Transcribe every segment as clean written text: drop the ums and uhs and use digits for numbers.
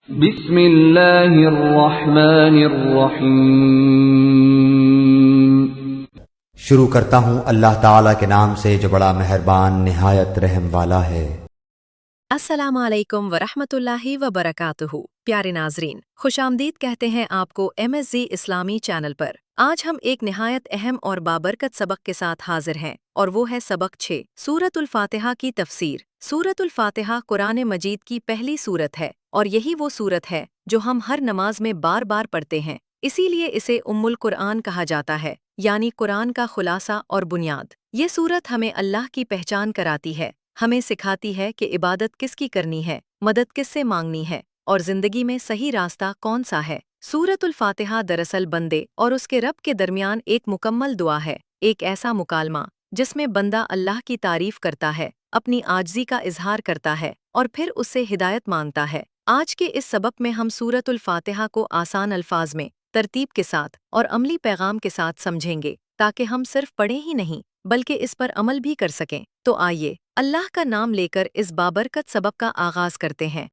بسم اللہ الرحمن الرحیم۔ شروع کرتا ہوں اللہ تعالیٰ کے نام سے جو بڑا مہربان نہایت رحم والا ہے۔ السلام علیکم ورحمۃ اللہ وبرکاتہ۔ پیارے ناظرین، خوش آمدید کہتے ہیں آپ کو MSZ اسلامی چینل پر۔ آج ہم ایک نہایت اہم اور بابرکت سبق کے ساتھ حاضر ہیں، اور وہ ہے سبق 6 سورۃ الفاتحہ کی تفسیر۔ سورۃ الفاتحہ قرآن مجید کی پہلی سورت ہے، اور یہی وہ سورت ہے جو ہم ہر نماز میں بار بار پڑھتے ہیں، اسی لیے اسے ام القرآن کہا جاتا ہے، یعنی قرآن کا خلاصہ اور بنیاد۔ یہ سورت ہمیں اللہ کی پہچان کراتی ہے، ہمیں سکھاتی ہے کہ عبادت کس کی کرنی ہے، مدد کس سے مانگنی ہے، اور زندگی میں صحیح راستہ کون سا ہے۔ سورۃ الفاتحہ دراصل بندے اور اس کے رب کے درمیان ایک مکمل دعا ہے، ایک ایسا مکالمہ جس میں بندہ اللہ کی تعریف کرتا ہے، اپنی عاجزی کا اظہار کرتا ہے، اور پھر اس سے ہدایت مانگتا ہے۔ آج کے اس سبق میں ہم سورۃ الفاتحہ کو آسان الفاظ میں، ترتیب کے ساتھ اور عملی پیغام کے ساتھ سمجھیں گے، تاکہ ہم صرف پڑھیں ہی نہیں بلکہ اس پر عمل بھی کر سکیں۔ تو آئیے اللہ کا نام لے کر اس بابرکت سبق کا آغاز کرتے ہیں۔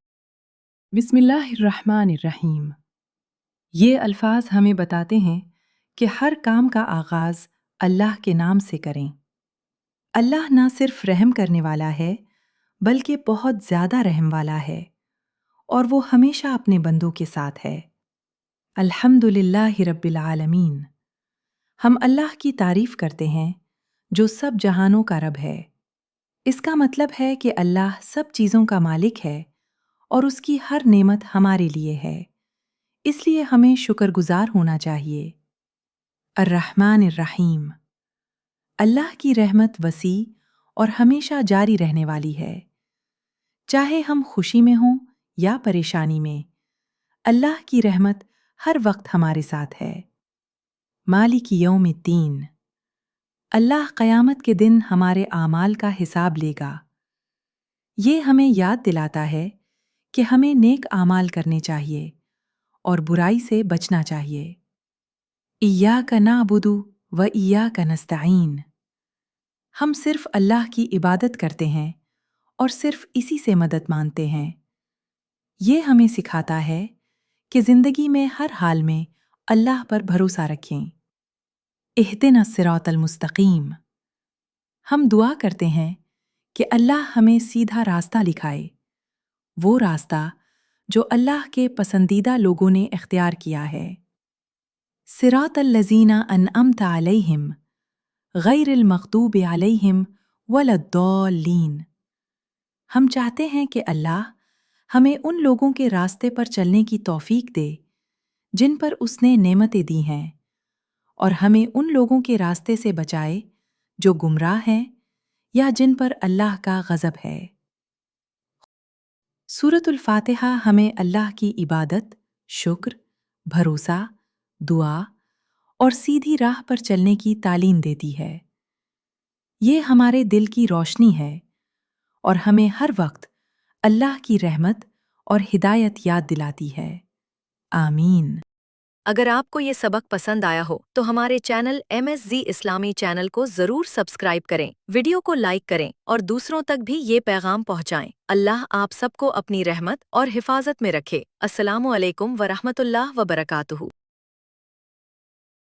بسم اللہ الرحمن الرحیم۔ یہ الفاظ ہمیں بتاتے ہیں کہ ہر کام کا آغاز اللہ کے نام سے کریں۔ اللہ نہ صرف رحم کرنے والا ہے بلکہ بہت زیادہ رحم والا ہے، اور وہ ہمیشہ اپنے بندوں کے ساتھ ہے۔ الحمدللہ رب العالمین۔ ہم اللہ کی تعریف کرتے ہیں جو سب جہانوں کا رب ہے۔ اس کا مطلب ہے کہ اللہ سب چیزوں کا مالک ہے اور اس کی ہر نعمت ہمارے لیے ہے، اس لیے ہمیں شکر گزار ہونا چاہیے۔ الرحمن الرحیم۔ اللہ کی رحمت وسیع اور ہمیشہ جاری رہنے والی ہے، چاہے ہم خوشی میں ہوں یا پریشانی میں، اللہ کی رحمت ہر وقت ہمارے ساتھ ہے۔ مالک یوم الدین۔ اللہ قیامت کے دن ہمارے اعمال کا حساب لے گا۔ یہ ہمیں یاد دلاتا ہے کہ ہمیں نیک اعمال کرنے چاہیے اور برائی سے بچنا چاہیے۔ ایاک نعبد و ایاک نستعین۔ ہم صرف اللہ کی عبادت کرتے ہیں اور صرف اسی سے مدد مانگتے ہیں۔ یہ ہمیں سکھاتا ہے کہ زندگی میں ہر حال میں اللہ پر بھروسہ رکھیں۔ اہدنا الصراط المستقیم۔ ہم دعا کرتے ہیں کہ اللہ ہمیں سیدھا راستہ دکھائے، وہ راستہ جو اللہ کے پسندیدہ لوگوں نے اختیار کیا ہے۔ صراط الذین انعمت علیہم غیر المغضوب علیہم ولا الضالین۔ ہم چاہتے ہیں کہ اللہ ہمیں ان لوگوں کے راستے پر چلنے کی توفیق دے جن پر اس نے نعمتیں دی ہیں، اور ہمیں ان لوگوں کے راستے سے بچائے جو گمراہ ہیں یا جن پر اللہ کا غضب ہے۔ سورۃ الفاتحہ ہمیں اللہ کی عبادت، شکر، بھروسہ، دعا اور سیدھی راہ پر چلنے کی تعلیم دیتی ہے۔ یہ ہمارے دل کی روشنی ہے اور ہمیں ہر وقت اللہ کی رحمت اور ہدایت یاد دلاتی ہے۔ آمین۔ اگر آپ کو یہ سبق پسند آیا ہو تو ہمارے چینل MSZ اسلامی چینل کو ضرور سبسکرائب کریں، ویڈیو کو لائک کریں اور دوسروں تک بھی یہ پیغام پہنچائیں۔ اللہ آپ سب کو اپنی رحمت اور حفاظت میں رکھے۔ السلام علیکم ورحمۃ اللہ وبرکاتہ۔